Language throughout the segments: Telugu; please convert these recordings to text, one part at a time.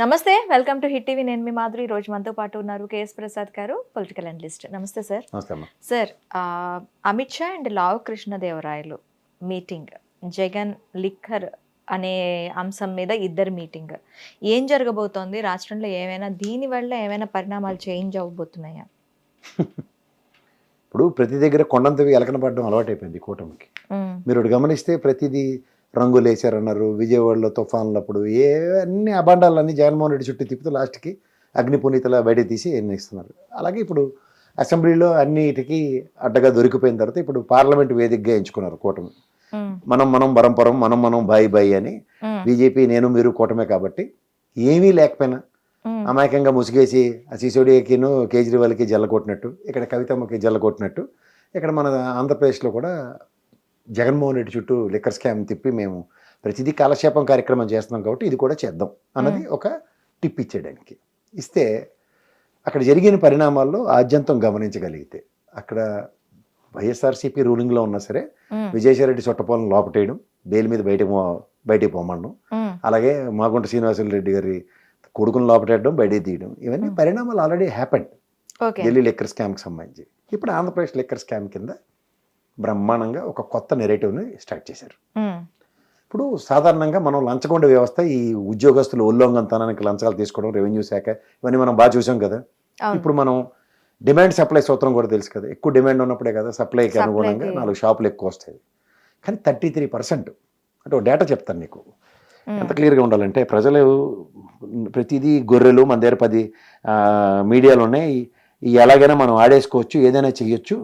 నమస్తే, వెల్కమ్ టు హిట్ టీవీ. నేను మీ మాధురి. రోజు మనతో పాటు ఉన్నారు కేఎస్ ప్రసాద్ గారు, పొలిటికల్ అనలిస్ట్. నమస్తే సార్. నమస్తే అమ్మా. Sir, Amit Shah and Lavu Krishnadevarayalu meeting, Jagan liquor అనే అంశం మీద ఇద్దరు మీటింగ్, ఏం జరగబోతోంది రాష్ట్రంలో? ఏమైనా దీనివల్ల ఏమైనా పరిణామాలు చేంజ్ అవ్వబోతున్నాయా? ఇప్పుడు ప్రతి దగ్గర కొండంతవి ఎలకన పడడం అలవాటైపోయింది కూటమికి. మీరు ఒకటి గమనిస్తే ప్రతిదీ రంగులు వేసారన్నారు, విజయవాడలో తుఫాన్లప్పుడు అన్ని అబాండాలన్నీ జగన్మోహన్ రెడ్డి చుట్టూ తిప్పుతూ లాస్ట్కి అగ్నిపునీతల బయట తీసి ఎన్నిస్తున్నారు. అలాగే ఇప్పుడు అసెంబ్లీలో అన్నిటికీ అడ్డగా దొరికిపోయిన తర్వాత ఇప్పుడు పార్లమెంట్ వేదికగా ఎంచుకున్నారు కూటమి. మనం పరంపరం, మనం బాయి అని. బీజేపీ నేను మీరు కూటమే కాబట్టి ఏమీ లేకపోయినా అమాయకంగా ముసిగేసి ఆ సిసోడియాకిను కేజ్రీవాల్కి జల్ల కొట్టినట్టు, ఇక్కడ కవితమ్మకి జల్ల కొట్టినట్టు, ఇక్కడ మన ఆంధ్రప్రదేశ్లో కూడా జగన్మోహన్ రెడ్డి చుట్టూ లిక్కర్ స్కామ్ తిప్పి మేము ప్రతిదీ కాలక్షేపం కార్యక్రమం చేస్తున్నాం కాబట్టి ఇది కూడా చేద్దాం అన్నది ఒక టిప్ ఇచ్చేయడానికి ఇస్తే, అక్కడ జరిగిన పరిణామాల్లో ఆద్యంతం గమనించగలిగితే అక్కడ వైఎస్ఆర్సీపీ రూలింగ్లో ఉన్నా సరే విజయసాయిరెడ్డి చొట్టపోలను లోపటేయడం, బెయిల్ మీద బయటికి పోమడం, అలాగే మాగుంట శ్రీనివాసరెడ్డి గారి కొడుకును లోపటేయడం, బయటికి తీయడం, ఇవన్నీ పరిణామాలు ఆల్రెడీ హ్యాపెండ్ ఢిల్లీ లిక్కర్ స్కామ్కి సంబంధించి. ఇప్పుడు ఆంధ్రప్రదేశ్ లిక్కర్ స్కామ్ కింద బ్రహ్మాండంగా ఒక కొత్త నెరేటివ్ని స్టార్ట్ చేశారు. ఇప్పుడు సాధారణంగా మనం లంచగొండ వ్యవస్థ, ఈ ఉద్యోగస్తులు ఉల్లంఘనతనానికి లంచాలు తీసుకోవడం, రెవెన్యూ శాఖ, ఇవన్నీ మనం బాగా చూసాం కదా. ఇప్పుడు మనం డిమాండ్ సప్లై సూత్రం కూడా తెలుసు కదా, ఎక్కువ డిమాండ్ ఉన్నప్పుడే కదా సప్లైకి అనుగుణంగా 4 షాపులు ఎక్కువ వస్తాయి. కానీ 33%, అంటే ఒక డేటా చెప్తాను నీకు ఎంత క్లియర్గా ఉండాలంటే, ప్రజలు ప్రతిదీ గొర్రెలు మన దగ్గర 10 మీడియాలు ఉన్నాయి, ఎలాగైనా మనం ఆడేసుకోవచ్చు, ఏదైనా చెయ్యొచ్చు,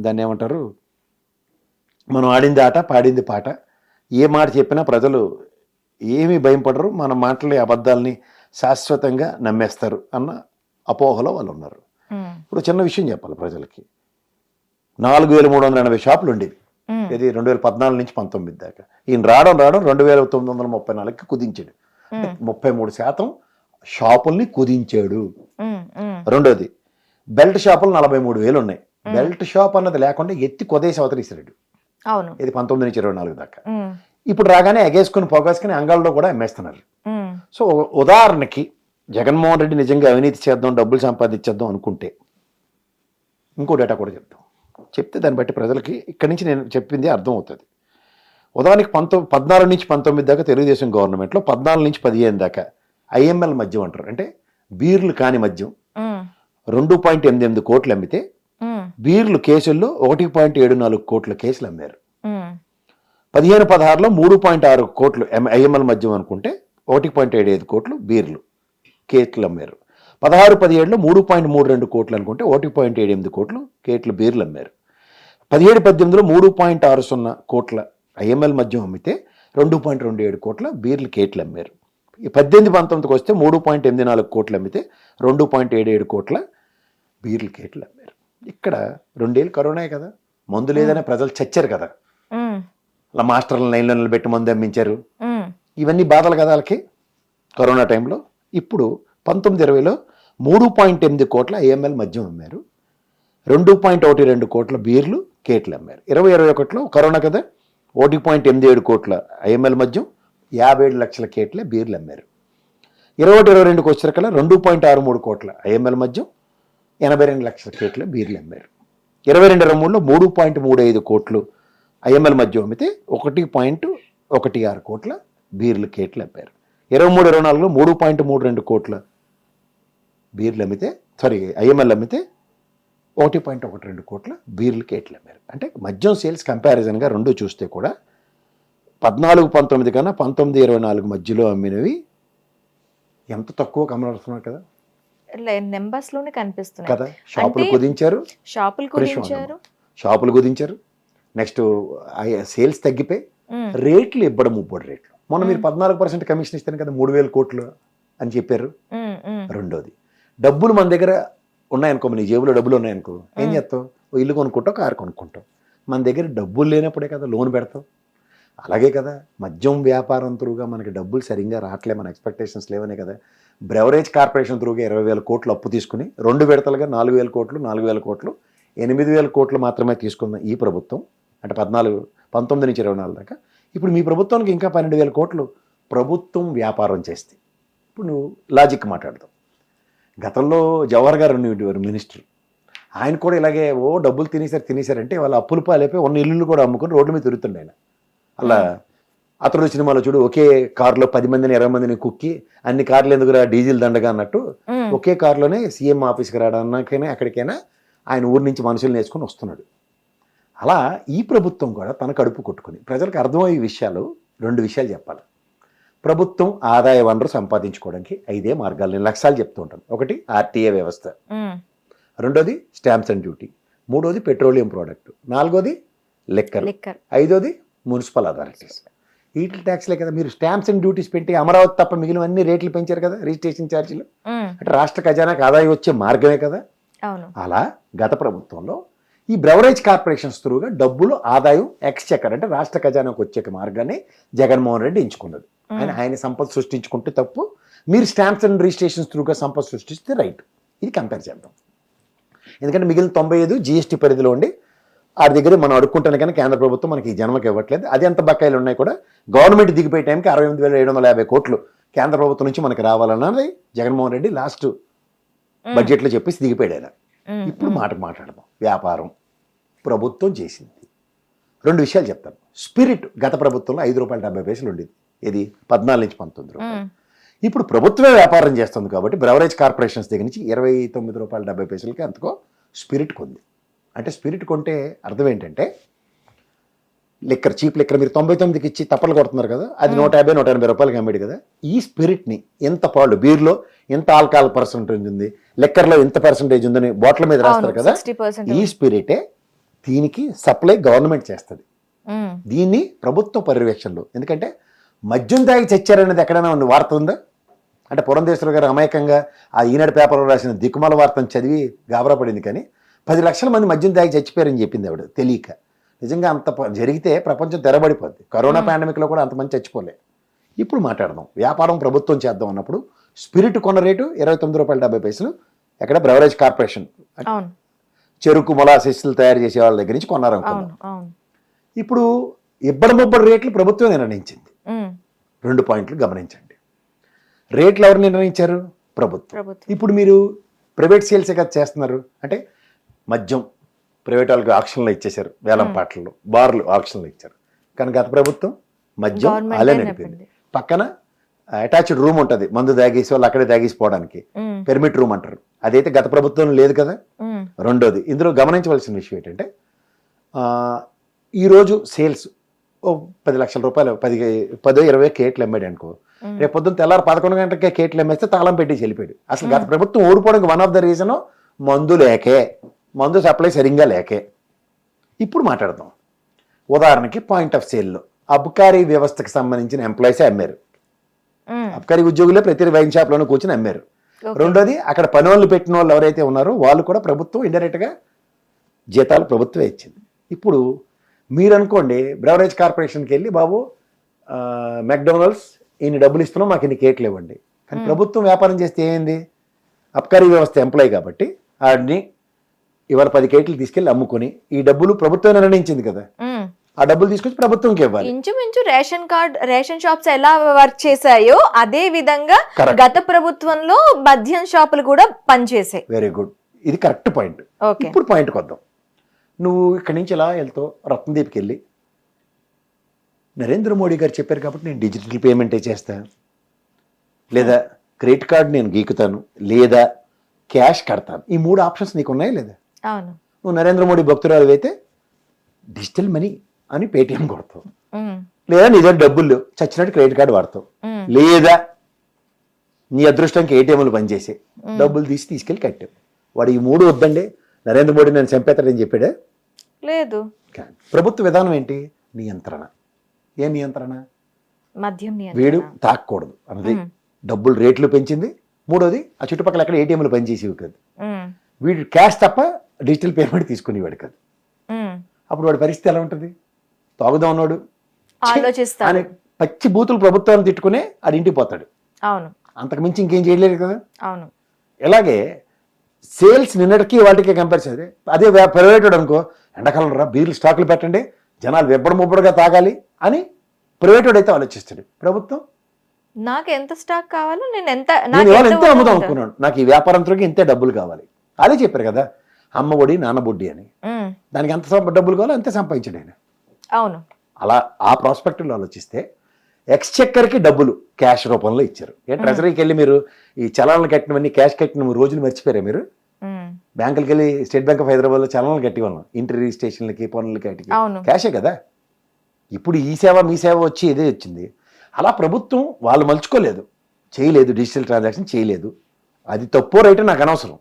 దాన్ని ఏమంటారు, మనం ఆడింది ఆట పాడింది పాట, ఏ మాట చెప్పినా ప్రజలు ఏమీ భయపడరు, మన మాటలు అబద్ధాలని శాశ్వతంగా నమ్మేస్తారు అన్న అపోహలో వాళ్ళు ఉన్నారు. ఇప్పుడు చిన్న విషయం చెప్పాలి ప్రజలకి, 4380 షాపులు ఉండేవి, ఇది 2014 నుంచి 19 దాకా. ఈయన రావడం 2934కి కుదించాడు, 33% షాపుల్ని కుదించాడు. రెండోది, బెల్ట్ షాపులు 43,000 ఉన్నాయి. బెల్ట్ షాప్ అన్నది లేకుండా ఎత్తి కొదేసి అవతరిస్తాడు. ఇది 19 నుంచి 24 దాకా. ఇప్పుడు రాగానే ఎగేసుకుని పొగేసుకుని అంగాల్లో కూడా అమ్మేస్తున్నారు. సో ఉదాహరణకి జగన్మోహన్ రెడ్డి నిజంగా అవినీతి చేద్దాం, డబ్బులు సంపాదించేద్దాం అనుకుంటే ఇంకో డేటా కూడా చెప్తే దాన్ని బట్టి ప్రజలకి ఇక్కడి నుంచి నేను చెప్పింది అర్థం అవుతుంది. ఉదాహరణకి 14 నుంచి 19 దాకా తెలుగుదేశం గవర్నమెంట్లో 14 నుంచి 15 దాకా ఐఎంఎల్ మద్యం అంటారు, అంటే బీర్లు కాని మద్యం 2.88 కోట్లు అమ్మితే, బీర్లు కేసుల్లో 1.74 కోట్ల కేసులు అమ్మారు. 15-16లో 3.6 కోట్లు ఐఎంఎల్ మద్యం అనుకుంటే 1.75 కోట్లు బీర్లు కేట్లు అమ్మారు. 16-17లో 3.32 కోట్లు అనుకుంటే 1.78 కోట్లు కేట్లు బీర్లు అమ్మారు. 17-18లో 3.60 కోట్ల ఐఎంఎల్ మద్యం అమ్మితే 2.27 కోట్ల బీర్లు కేట్లు అమ్మారు. 18-19కి వస్తే 3.84 కోట్లు అమ్మితే 2.77 కోట్ల బీర్లు కేట్లు అమ్మారు. ఇక్కడ 2 ఏళ్ళు కరోనా కదా, మందు లేదనే ప్రజలు చచ్చారు కదా, అలా మాస్టర్ల లైన్లో నిలబెట్టి మందు అమ్మించారు, ఇవన్నీ బాధలు కదా వాళ్ళకి కరోనా టైంలో. ఇప్పుడు 19-20లో 3.8 కోట్ల ఐఎంఎల్ మద్యం అమ్మారు, 2.12 కోట్ల బీర్లు కేట్లు అమ్మారు. 20-21లో కరోనా కదా, 1.87 కోట్ల ఐఎంఎల్ మద్యం, 57 లక్షల కేట్లే బీర్లు అమ్మారు. 21-22కి వచ్చేసరికల్లా 2.63 కోట్ల ఐఎంఎల్ మద్యం, 82 లక్షల కేట్ల బీర్లు అమ్మారు. 22-23లో 3.35 కోట్లు ఐఎంఎల్ మద్యం అమ్మితే 1.16 కోట్ల బీర్లు కేట్లు అమ్మారు. 23-24లో 3.32 కోట్ల బీర్లు అమ్మితే ఐఎంఎల్ అమ్మితే 1.12 కోట్ల బీర్లు కేట్లు అమ్మారు. అంటే మద్యం సేల్స్ కంపారిజన్గా రెండు చూస్తే కూడా 14-19 కన్నా 19-24 మధ్యలో అమ్మినవి ఎంత తక్కువ కమలాడుతున్నారు కదా, నెంబర్స్ లోనే కనిపిస్తున్నాయి కదా. షాపులు కుదించారు, నెక్స్ట్ సేల్స్ తగ్గిపోయి రేట్లు ఇవ్వడం 3 రేట్లు. మొన్న మీరు 14% కమిషన్ ఇస్తాను కదా, 3,000 కోట్లు అని చెప్పారు. రెండోది, డబ్బులు మన దగ్గర ఉన్నాయనుకో, నీ జేబులో డబ్బులు ఉన్నాయనుకో, ఏం చేస్తావు? ఇల్లు కొనుక్కుంటావు, కారు కొనుక్కుంటావు. మన దగ్గర డబ్బులు లేనప్పుడే కదా లోన్ పెడతావు. అలాగే కదా మద్యం వ్యాపారం త్రూగా మనకి డబ్బులు సరిగ్గా రావట్లే, మన ఎక్స్పెక్టేషన్స్ లేవనే కదా బ్రెవరేజ్ కార్పొరేషన్ త్రూగా 20,000 కోట్లు అప్పు తీసుకుని 2 విడతలుగా 4,000 కోట్లు 4,000 కోట్లు 8,000 కోట్లు మాత్రమే తీసుకున్న ఈ ప్రభుత్వం, అంటే 19 నుంచి 24 దాకా. ఇప్పుడు మీ ప్రభుత్వానికి ఇంకా 12,000 కోట్లు ప్రభుత్వం వ్యాపారం చేస్తే ఇప్పుడు నువ్వు లాజిక్ మాట్లాడతావు. గతంలో జవహర్ గారు ఉండేవారు మినిస్టర్, ఆయన కూడా ఇలాగే డబ్బులు తినేశారంటే వాళ్ళ అప్పులు పాలైపోయి ఉన్న ఇల్లు కూడా అమ్ముకొని రోడ్ల మీద తిరుగుతుండే ఆయన. అలా అతడు సినిమాలో చూడు, ఒకే కారులో 10 మందిని 20 మందిని కుక్కి అన్ని కార్లు ఎందుకు డీజిల్ దండగా అన్నట్టు ఒకే కారులోనే సీఎం ఆఫీస్కి రావడానికైనా ఎక్కడికైనా ఆయన ఊరి నుంచి మనుషులు నేర్చుకుని వస్తున్నాడు. అలా ఈ ప్రభుత్వం కూడా తన కడుపు కొట్టుకుని ప్రజలకు అర్థమయ్యే విషయాలు 2 విషయాలు చెప్పాలి. ప్రభుత్వం ఆదాయ వనరు సంపాదించుకోవడానికి 5 మార్గాలు నేను లక్ష్యాలు చెప్తూ ఉంటాను. ఒకటి ఆర్టీఏ వ్యవస్థ, రెండోది స్టాంప్స్ అండ్ డ్యూటీ, మూడోది పెట్రోలియం ప్రోడక్ట్, నాలుగోది లిక్కర్, ఐదోది మున్సిపల్ అథారిటీస్. వీటి ట్యాక్స్లే కదా. మీరు స్టాంప్స్ అండ్ డ్యూటీస్ పెట్టి అమరావతి తప్ప మిగిలిన అన్ని రేట్లు పెంచారు కదా, రిజిస్ట్రేషన్ ఛార్జీలు. అంటే రాష్ట్ర ఖజానాకి ఆదాయం వచ్చే మార్గమే కదా. అలా గత ప్రభుత్వంలో ఈ బ్రెవరేజ్ కార్పొరేషన్స్ త్రూగా డబ్బులు ఆదాయం ఎక్స్చెక్కర్ అంటే రాష్ట్ర ఖజానాకు వచ్చే మార్గాన్ని జగన్మోహన్ రెడ్డి ఎంచుకున్నది. ఆయన సంపద సృష్టించుకుంటే తప్పు, మీరు స్టాంప్స్ అండ్ రిజిస్ట్రేషన్స్ త్రూగా సంపద సృష్టిస్తే రైట్. ఇది కంపేర్ చేద్దాం. ఎందుకంటే మిగిలిన 95 జీఎస్టీ పరిధిలో ఉండి ఆడి దగ్గర మనం అడుక్కుంటాను కానీ కేంద్ర ప్రభుత్వం మనకి ఈ జన్మకి ఇవ్వట్లేదు. అది ఎంత బకాయిలు ఉన్నాయి కూడా గవర్నమెంట్ దిగిపోయే టైంకి 68,750 కోట్లు కేంద్ర ప్రభుత్వం నుంచి మనకి రావాలన్నది జగన్మోహన్ రెడ్డి లాస్ట్ బడ్జెట్లో చెప్పేసి దిగిపోయాడు ఆయన. ఇప్పుడు మాట్లాడదాం. వ్యాపారం ప్రభుత్వం చేసింది. 2 విషయాలు చెప్తాను. స్పిరిట్ గత ప్రభుత్వంలో ₹5.70 ఉండేది, ఇది 14 నుంచి 19 రూపాయలు. ఇప్పుడు ప్రభుత్వమే వ్యాపారం చేస్తుంది కాబట్టి బ్రెవరేజ్ కార్పొరేషన్స్ దగ్గర నుంచి ₹29.70కి అంతకో స్పిరిట్ కొంది. అంటే స్పిరిట్ కొంటే అర్థం ఏంటంటే లిక్కర్, చీప్ లిక్కర్ మీరు 99కి ఇచ్చి తప్పలు కొడుతున్నారు కదా, అది 150-180 రూపాయలకి అమ్మేది కదా. ఈ స్పిరిట్ని ఎంత పాళ్ళు, బీర్లో ఎంత ఆల్కహాల్ పర్సెంటేజ్ ఉంది, లిక్కర్లో ఎంత పర్సెంటేజ్ ఉందని బాటిల్ మీద రాస్తారు కదా, ఈ స్పిరిటే దీనికి సప్లై గవర్నమెంట్ చేస్తుంది. దీన్ని ప్రభుత్వ పర్యవేక్షణలో. ఎందుకంటే మద్యం తాగి చచ్చారనేది ఎక్కడైనా ఉంది వార్త ఉందా? అంటే పురంధేశ్వర గారు అమాయకంగా ఆ ఈనాడు పేపర్లో రాసిన దిక్కుమాల వార్తను చదివి గాబరా పడింది, కానీ 10 లక్షల మంది మద్యం తాగి చచ్చిపోయారని చెప్పింది ఆవిడ తెలియక. నిజంగా అంత జరిగితే ప్రపంచం తెరబడిపోద్ది. కరోనా పాండమిక్లో కూడా అంతమంది చచ్చిపోలే. ఇప్పుడు మాట్లాడదాం. వ్యాపారం ప్రభుత్వం చేద్దాం అన్నప్పుడు స్పిరిట్ కొన్న రేటు ₹29.70 ఎక్కడ బ్రెవరేజ్ కార్పొరేషన్, చెరుకు మొలాసిస్లు తయారు చేసే వాళ్ళ దగ్గర నుంచి కొన్నారనుకున్నాం. ఇప్పుడు ఇబ్బడి రేట్లు ప్రభుత్వం నిర్ణయించింది. 2 పాయింట్లు గమనించండి. రేట్లు ఎవరు నిర్ణయించారు? ప్రభుత్వం. ఇప్పుడు మీరు ప్రైవేట్ సేల్సే కదా చేస్తున్నారు. అంటే మద్యం ప్రైవేట్ వాళ్ళకి ఆక్షన్లో ఇచ్చేశారు, వేలం పాటల్లో బార్లు ఆక్షన్లో ఇచ్చారు. కానీ గత ప్రభుత్వం మద్యం అలా నడిపింది. పక్కన అటాచ్డ్ రూమ్ ఉంటుంది, మందు తాగేసి వాళ్ళు అక్కడే తాగేసిపోవడానికి పెర్మిట్ రూమ్ అంటారు. అదైతే గత ప్రభుత్వం లేదు కదా. రెండోది ఇందులో గమనించవలసిన విషయం ఏంటంటే ఈరోజు సేల్స్ 10 లక్షల రూపాయలు 10-20 కేట్లు అమ్మాడు అనుకో, రేపు పొద్దున్న తెల్లారు 11 గంటలకే కేట్లు అమ్మేస్తే తాళం పెట్టి వెళ్ళిపోయాడు. అసలు గత ప్రభుత్వం ఓడిపోవడానికి వన్ ఆఫ్ ద రీజన్ మందు లేకే, మందు సప్లై సరిగ్గా లేకే. ఇప్పుడు మాట్లాడదాం. ఉదాహరణకి పాయింట్ ఆఫ్ సేల్లో అబ్కారీ వ్యవస్థకు సంబంధించిన ఎంప్లాయీసే అమ్మారు. అబ్కారీ ఉద్యోగులే ప్రతి వైన్ షాప్లోనే కూర్చొని అమ్మారు. రెండోది అక్కడ పని వాళ్ళు పెట్టిన వాళ్ళు ఎవరైతే ఉన్నారో వాళ్ళు కూడా ప్రభుత్వం ఇండైరెక్ట్గా జీతాలు ప్రభుత్వమే ఇచ్చింది. ఇప్పుడు మీరు అనుకోండి బ్రెవరేజ్ కార్పొరేషన్కి వెళ్ళి బాబు మెక్డొనాల్డ్స్ ఇన్ని డబ్బులు ఇస్తున్నాం, మాకు ఇన్ని కేట్లు ఇవ్వండి. కానీ ప్రభుత్వం వ్యాపారం చేస్తే ఏమైంది? అబ్కారీ వ్యవస్థ ఎంప్లాయీ కాబట్టి వాడిని ఇవాళ 10 కేట్లు తీసుకెళ్లి అమ్ముకొని ఈ డబ్బులు ప్రభుత్వం నిర్ణయించింది కదా, ఆ డబ్బులు తీసుకొచ్చి ప్రభుత్వంకి ఇవ్వాలి. ఇంచుమించు రేషన్ షాప్స్ ఎలా వర్క్ చేశాయో అదే విధంగా గత ప్రభుత్వంలో మద్యం షాపులు కూడా పనిచేసాయి. వెరీ గుడ్, ఇది కరెక్ట్ పాయింట్. ఇప్పుడు పాయింట్కి వద్దాం. నువ్వు ఇక్కడి నుంచి ఎలా వెళ్తావు? రత్నదీప్కి వెళ్ళి నరేంద్ర మోడీ గారు చెప్పారు కాబట్టి నేను డిజిటల్ పేమెంటే చేస్తాను, లేదా క్రెడిట్ కార్డు నేను గీకుతాను, లేదా క్యాష్ కడతాను. ఈ 3 ఆప్షన్స్ నీకు ఉన్నాయా లేదా? నువ్వు నరేంద్ర మోడీ భక్తురాలు అయితే డిజిటల్ మనీ అని పేటిఎం కొడతావు, లేదా నీ దగ్గర డబ్బులు చచ్చినట్టు క్రెడిట్ కార్డు వాడతావు, లేదా నీ అదృష్టానికి ఏటీఎంలు పనిచేసే డబ్బులు తీసుకెళ్ళి కట్టావు. వాడు ఈ 3 వద్దండి నరేంద్ర మోడీ నేను చంపేతాడని చెప్పాడా? లేదు. ప్రభుత్వ విధానం ఏంటి? నియంత్రణ. ఏ నియంత్రణ? మద్యం వీడు తాకూడదు అన్నది. డబ్బులు రేట్లు పెంచింది. మూడోది ఆ చుట్టుపక్కల ఎక్కడ ఏటీఎంలు పనిచేసేవి కాదు. వీడు క్యాష్ తప్ప డిజిటల్ పేమెంట్ తీసుకునేవాడు కాదు. అప్పుడు వాడి పరిస్థితి ఎలా ఉంటుంది? తాగుదాం అన్నాడు ఆలోచిస్తాడు, పచ్చి బూతులు ప్రభుత్వాన్ని తిట్టుకునే ఆడి ఇంటికి పోతాడు. అవును, అంతకు మించి ఇంకేం చేయలేదు కదా. అవును. ఇలాగే సేల్స్ నిన్నటికి వాటికి కంపేర్ చేయాలి. అదే ప్రైవేట్ అనుకో, ఎండాకాలం రా బీర్లు స్టాకులు పెట్టండి, జనాలు వెబ్బడ ముబ్బడుగా తాగాలి అని ప్రైవేట్ అయితే ఆలోచిస్తాడు. ప్రభుత్వం నాకు ఎంత స్టాక్ కావాలో నేను నేను ఇవాళ ఎంత ఎంతే అమ్ముదాం ఉంటుందో. అనుకున్నాను, నాకు ఈ వ్యాపారంతో ఇంతే డబ్బులు కావాలి. అదే చెప్పారు కదా, అమ్మ ఒడి నాన్న బొడ్డి అని. ఉమ్, దానికి ఎంత డబ్బులు కావాలో అంతే సంపాదించాడు ఆయన. అవును. అలా ఆ ప్రాస్పెక్టివ్లో ఆలోచిస్తే ఎక్స్చెక్కర్కి డబ్బులు క్యాష్ రూపంలో ఇచ్చారు. ట్రెజరీకి వెళ్ళి మీరు ఈ చలానాలు కట్టినవన్నీ క్యాష్ కట్టిన రోజులు మర్చిపోయారా మీరు? ఉమ్, బ్యాంకులకి వెళ్ళి స్టేట్ బ్యాంక్ ఆఫ్ హైదరాబాద్లో చలానాలు కట్టి వాళ్ళం, ఇంటి రిజిస్ట్రేషన్లకి పనులకి వాటికి అవును. క్యాషే కదా. ఇప్పుడు ఈ సేవ మీ సేవ వచ్చి ఇదే వచ్చింది. అలా ప్రభుత్వం వాళ్ళు మలుచుకోలేదు, చేయలేదు, డిజిటల్ ట్రాన్సాక్షన్ చేయలేదు. అది తప్పో రైట్ నాకు అనవసరం.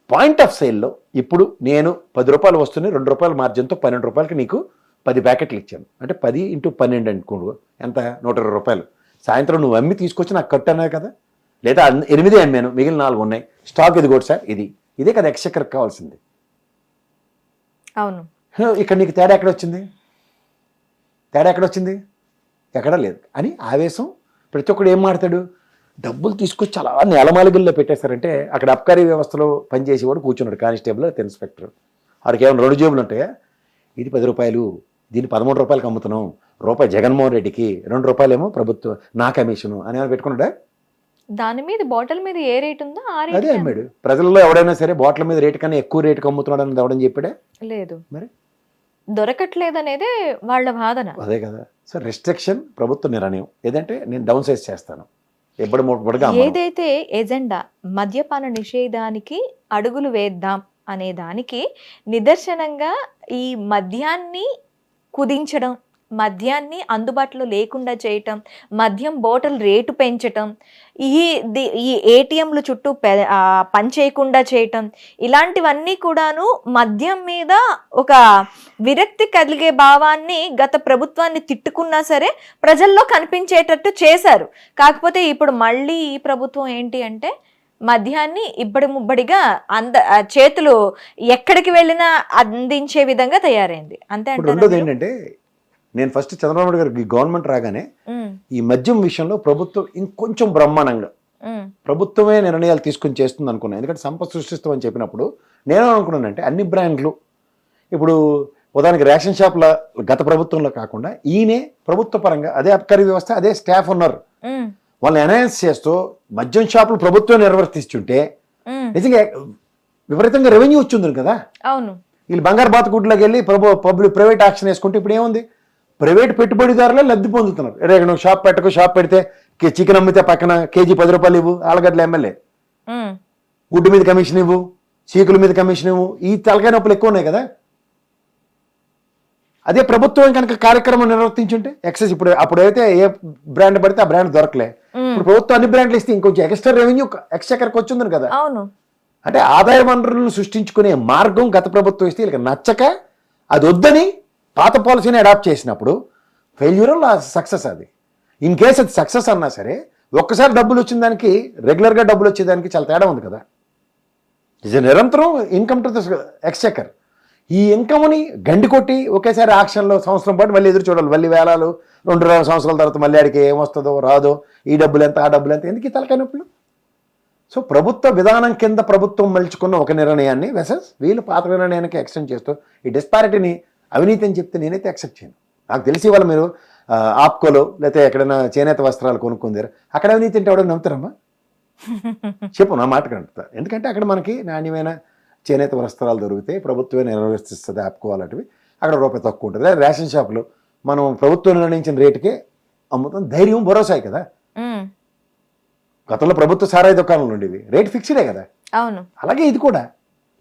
పాయింట్ ఆఫ్ సేల్లో ఇప్పుడు నేను 10 రూపాయలు వస్తుంది, 2 రూపాయల మార్జిన్తో 12 రూపాయలకి నీకు 10 ప్యాకెట్లు ఇచ్చాను అంటే 10 × 12 అనుకోండి, ఎంత? 120 రూపాయలు. సాయంత్రం నువ్వు అమ్మి తీసుకొచ్చి నాకు కట్టు అన్నావు కదా, లేదా 8 అమ్మాను, మిగిలిన 4 ఉన్నాయి, స్టాక్ ఇది కూడా సార్, ఇదే కదా ఎక్స్చెక్కర్కి కావాల్సింది. అవును. ఇక్కడ నీకు తేడా ఎక్కడొచ్చింది? ఎక్కడా లేదు అని ఆవేశం. ప్రతి ఒక్కడు ఏం మాడతాడు, డబ్బులు తీసుకొచ్చి అలా నేలమాలిగుల్లో పెట్టేస్తారంటే అక్కడ అబ్కారీ వ్యవస్థలో పనిచేసేవాడు కూర్చున్నాడు, కానిస్టేబుల్, ఇన్స్పెక్టర్. వాడికి ఏమైనా 2 జేబులు ఉంటాయా? ఇది 10 రూపాయలు, దీన్ని 13 రూపాయలకి అమ్ముతున్నాం, రూపాయి జగన్మోహన్ రెడ్డికి, 2 రూపాయలేమో ప్రభుత్వం నా కమిషను అని ఏమైనా పెట్టుకున్నాడా? దాని మీద బాటిల్ మీద ఏ రేట్ ఉందో ఆ అదే రేట్ అమ్మాడు. ప్రజల్లో ఎవడైనా సరే బాటిల్ మీద రేటు కన్నా ఎక్కువ రేటుకి అమ్ముతున్నాడు అని ఎవడని చెప్పాడే? లేదు, మరి దొరకట్లేదనేదే వాళ్ళ వాదన. అదే కదా. సో రెస్ట్రిక్షన్ ప్రభుత్వ నిర్ణయం ఏదంటే నేను డౌన్ సైజ్ చేస్తాను, ఏదైతే ఎజెండా మద్యపాన నిషేధానికి అడుగులు వేద్దాం అనే దానికి నిదర్శనంగా ఈ మద్యాన్ని కుదించడం, మద్యాన్ని అందుబాటులో లేకుండా చేయటం, మద్యం బాటిల్ రేటు పెంచటం, ఈ ఏటీఎంలు చుట్టూ పని చేయకుండా చేయటం, ఇలాంటివన్నీ కూడాను మద్యం మీద ఒక విరక్తి కలిగే భావాన్ని గత ప్రభుత్వాన్ని తిట్టుకున్నా సరే ప్రజల్లో కనిపించేటట్టు చేశారు. కాకపోతే ఇప్పుడు మళ్ళీ ఈ ప్రభుత్వం ఏంటి అంటే మద్యాన్ని ఇబ్బడి ముబ్బడిగా చేతులు ఎక్కడికి వెళ్ళినా అందించే విధంగా తయారైంది. అంతే అంటే రెండోది ఏంటంటే, నేను ఫస్ట్ చంద్రబాబు నాయుడు గారికి గవర్నమెంట్ రాగానే ఈ మద్యం విషయంలో ప్రభుత్వం ఇంకొంచెం బ్రహ్మాండంగా ప్రభుత్వమే నిర్ణయాలు తీసుకుని చేస్తుంది అనుకున్నాను. ఎందుకంటే సంపద సృష్టిస్తామని చెప్పినప్పుడు నేను అనుకున్నానంటే అన్ని బ్రాండ్లు ఇప్పుడు ఉదాహరణకి రేషన్ షాప్ల గత ప్రభుత్వంలో కాకుండా ఈయనే ప్రభుత్వ పరంగా అదే అబ్కారీ వ్యవస్థ, అదే స్టాఫ్ ఉన్నారు, వాళ్ళని ఎన్హాన్స్ చేస్తూ మద్యం షాపులు ప్రభుత్వం నిర్వర్తిస్తుంటే నిజంగా విపరీతంగా రెవెన్యూ వచ్చింది కదా. అవును. వీళ్ళు బంగారు బాతుగుడ్లోకి వెళ్ళి ప్రైవేట్ యాక్షన్ వేసుకుంటే ఇప్పుడు ఏముంది, ప్రైవేట్ పెట్టుబడిదారులే లబ్ధి పొందుతున్నారు. రేపు నువ్వు షాప్ పెట్టకు, షాప్ పెడితే చికెన్ అమ్మితే పక్కన కేజీ 10 రూపాయలు ఇవ్వు, ఆలగడ్డల ఎమ్మెల్యే గుడ్డు మీద కమిషన్ ఇవ్వు, చీకుల మీద కమిషన్ ఇవ్వు, ఈ తలకాయ నొప్పులు ఎక్కువ ఉన్నాయి కదా. అదే ప్రభుత్వం కనుక కార్యక్రమం నిర్వర్తించుంటే ఎక్సెస్ అప్పుడైతే ఏ బ్రాండ్ పడితే ఆ బ్రాండ్ దొరకలే, ఇప్పుడు ప్రభుత్వం అన్ని బ్రాండ్లు ఇస్తే ఇంకొంచెం ఎక్స్ట్రా రెవెన్యూ ఎక్స్చెక్కర్కి వచ్చింది కదా. అవును. అంటే ఆదాయ వనరులను సృష్టించుకునే మార్గం గత ప్రభుత్వం ఇస్తే వీళ్ళకి నచ్చక అది వద్దని పాత పాలసీని అడాప్ట్ చేసినప్పుడు ఫెయిల్యూర్ సక్సెస్. అది ఇన్ కేస్ అది సక్సెస్ అన్నా సరే ఒక్కసారి డబ్బులు వచ్చిన దానికి రెగ్యులర్గా డబ్బులు వచ్చేదానికి చాలా తేడా ఉంది కదా. ఇది నిరంతరం ఇన్కమ్ టు ద ఎక్స్చెక్కర్. ఈ ఇన్కమ్ని గండి కొట్టి ఒకేసారి యాక్షన్లో సంవత్సరం పాటు మళ్ళీ ఎదురు చూడాలి, మళ్ళీ వేలాలు 2 సంవత్సరాల తర్వాత మళ్ళీ ఆడికి ఏమొస్తుందో రాదో, ఈ డబ్బులు ఎంత ఆ డబ్బులు ఎంత, ఎందుకు ఈ తలకాయ నొప్పులు? సో ప్రభుత్వ విధానం కింద ప్రభుత్వం మలుచుకున్న ఒక నిర్ణయాన్ని వెసెస్ వీళ్ళు పాత నిర్ణయానికి ఎక్స్టెండ్ చేస్తూ ఈ డిస్పారిటీని అవినీతి అని చెప్తే నేనైతే యాక్సెప్ట్ చేయను. నాకు తెలిసి వాళ్ళు మీరు ఆప్కోలో లేకపోతే ఎక్కడైనా చేనేత వస్త్రాలు కొనుక్కుందారు, అక్కడ అవినీతి అంటే ఎవడో నమ్ముతారమ్మా? చెప్పు, నా మాట కంటుతా. ఎందుకంటే అక్కడ మనకి నాణ్యమైన చేనేత వస్త్రాలు దొరికితే ప్రభుత్వమే నిర్వహిస్తుంది ఆప్కో అలాంటివి, అక్కడ రూపాయి తక్కువ ఉంటుంది. రేషన్ షాపులు మనం ప్రభుత్వం నిర్ణయించిన రేటుకే అమ్ముతాం, ధైర్యం భరోసా కదా. గతంలో ప్రభుత్వ సారాయి దుకాణాలు ఉండేవి, రేట్ ఫిక్స్డే కదా. అవును. అలాగే ఇది కూడా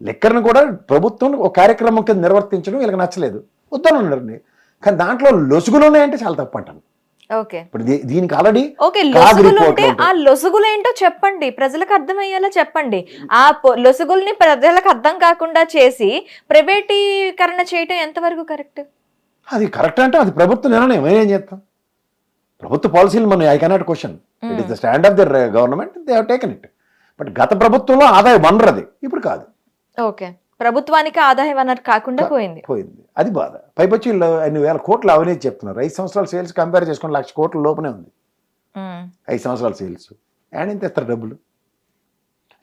లెక్కర్ను కూడా ప్రభుత్వం ఒక కార్యక్రమం కింద నిర్వర్తించడం వీళ్ళకి నచ్చలేదు, వద్దని ఉన్నారండి. కానీ దాంట్లో లొసుగులు ఉన్నాయంటే చాలా తప్పు అంటాను. ఓకే, ఇప్పుడు దీనికి ఆల్రెడీ ఆ లొసుగులు ఏంటో చెప్పండి, ప్రజలకు అర్థమయ్యేలా చెప్పండి. ఆ లొసుగుల్ని ప్రజలకు అర్థం కాకుండా చేసి ప్రైవేటీకరణ చేయటం ఎంతవరకు కరెక్ట్? అది కరెక్ట్ అంటే అది ప్రభుత్వ నిర్ణయం, ఏం చేస్తాం? ప్రభుత్వ పాలసీలు మనం I cannot question, it is the stand of their government, they have taken it. But గత ప్రభుత్వంలో ఆదాయ వనరు అది, ఇప్పుడు కాదు. ఓకే, ప్రభుత్వానికి ఆదాయ వనరు కాకుండా పోయింది. అది బాధ. పైపచ్చి అన్ని వేల కోట్ల అవినీతి చెప్తున్నారు. 5 సంవత్సరాల సేల్స్ కంపేర్ చేసుకుని 1,00,000 కోట్ల లోపనే ఉంది 5 సంవత్సరాల సేల్స్. అండ్ ఇంత ఇస్తారు డబ్బులు.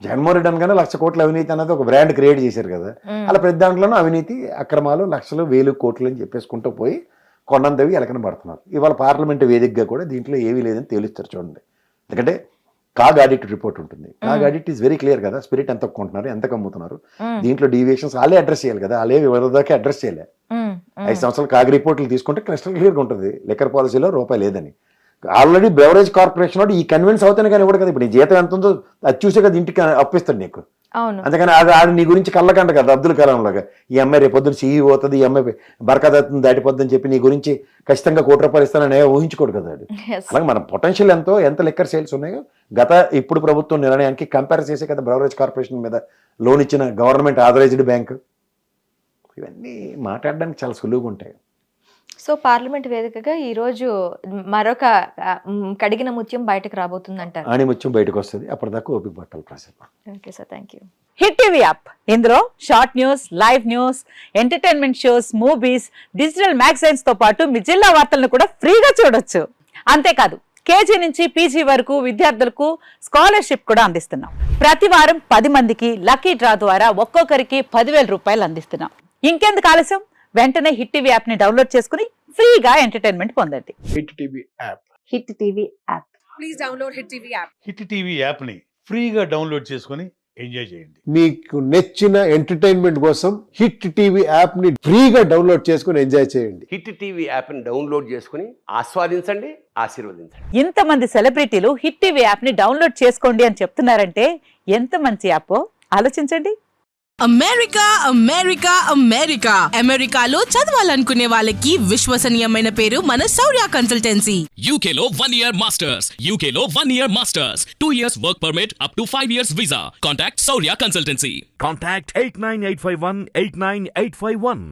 జగన్మోహన్ రెడ్డి అనగానే 1,00,000 కోట్ల అవినీతి అన్నది ఒక బ్రాండ్ క్రియేట్ చేశారు కదా. అలా ప్రతి దాంట్లోనూ అవినీతి అక్రమాలు 1,00,000, 1,000 కోట్లు అని చెప్పేసుకుంటూ పోయి కొండంతవి ఎలకన పడుతున్నారు. ఇవాళ పార్లమెంట్ వేదికగా కూడా దీంట్లో ఏమీ లేదని తేలుస్తారు చూడండి. ఎందుకంటే కాగ్ ఆడిట్ రిపోర్ట్ ఉంటుంది. CAG audit is very clear కదా, స్పిరిట్ ఎంత కొంటున్నారు, ఎంత కమ్ముతున్నారు, దీంట్లో డీవియేషన్స్ వాళ్ళే అడ్రస్ చేయాలి కదా, వాళ్ళే వివరదాకా అడ్రస్ చేయలే. 5 సంవత్సరాలు కాగ్ రిపోర్ట్లు తీసుకుంటే క్రిస్టల్ క్లియర్గా ఉంటుంది లిక్కర్ పాలసీలో రూపాయి లేదని. ఆల్రెడీ బెవరేజ్ కార్పొరేషన్ వాడు ఈ కన్విన్స్ అవుతానే కానీ ఇవ్వడు కదా. ఇప్పుడు నీ జీతం ఎంత ఉందో అది చూసే కదా ఇంటికి అప్పిస్తాడు నీకు. అందుకని అది నీ గురించి కళ్ళకంట కదా అబ్దుల్ కలాం లాగా, ఈ అమ్మాయి రేపు పొద్దున్న సీఈ అవుతుంది, ఈ అమ్మాయి బర్కాదత్తుని దాటిపోద్దని చెప్పి నీ గురించి ఖచ్చితంగా ₹1 ఇస్తానని ఊహించుకోడు కదా అది. అలాగే మన పొటెన్షియల్ ఎంతో, ఎంత లిక్కర్ సేల్స్ ఉన్నాయో ఇప్పుడు ప్రభుత్వం నిర్ణయానికి కంపేర్ చేసే కదా బెవరేజ్ కార్పొరేషన్ మీద లోన్ ఇచ్చిన గవర్నమెంట్ ఆథరైజ్డ్ బ్యాంక్. ఇవన్నీ మాట్లాడడానికి చాలా సులువుగా ఉంటాయి. సో పార్లమెంట్ వేదికగా ఈ రోజు మరొక కడిగిన ముత్యం బయటకు రాబోతుంది అంటారు. ఆని ముత్యం బయటకు వస్తుంది, అప్పటిదాకా ఓపిక పట్టాలి ప్రజలు. Okay sir, thank you. Hit TV app, ఇందులో short news, live news, entertainment shows, movies, digital magazines తో పాటు మీ జిల్లా వార్తలను కూడా ఫ్రీగా చూడొచ్చు. అంతేకాదు కేజీ నుంచి పీజీ వరకు విద్యార్థులకు స్కాలర్షిప్ కూడా అందిస్తున్నాం. ప్రతి వారం 10 మందికి లక్కీ డ్రా ద్వారా ఒక్కొక్కరికి ₹10,000 అందిస్తున్నాం. ఇంకెందుకు ఆలస్యం, వెంటనే హిట్ టీవీ యాప్ ని డౌన్లోడ్ చేసుకుని ఫ్రీగా ఎంటర్టైన్మెంట్ పొందండి. Hit TV app. Hit TV app. Please download hit TV app. Hit TV app ని ఫ్రీగా డౌన్లోడ్ చేసుకొని ఎంజాయ్ చేయండి. మీకు నచ్చిన ఎంటర్టైన్మెంట్ కోసం హిట్ టీవీ యాప్ ని ఫ్రీగా డౌన్లోడ్ చేసుకుని ఎంజాయ్ చేయండి. హిట్ టీవీ యాప్ ని డౌన్లోడ్ చేసుకుని ఆస్వాదించండి, ఆశీర్వదించండి. ఇంతమంది సెలబ్రిటీలు హిట్ టీవీ యాప్ ని డౌన్లోడ్ చేసుకోండి అని చెప్తున్నారంటే ఎంత మంచి యాప్ ఆలోచించండి. అమెరికా అమెరికా అమెరికా అమెరికాలో చదవాలనుకునే వాళ్ళకి విశ్వసనీయమైన పేరు మన శౌర్య కన్సల్టెన్సీ. UK లో 1 year masters. UK లో 1 year masters. 2 years work permit up to 5 years visa. Contact Saurya Consultancy. Contact 89851 89851.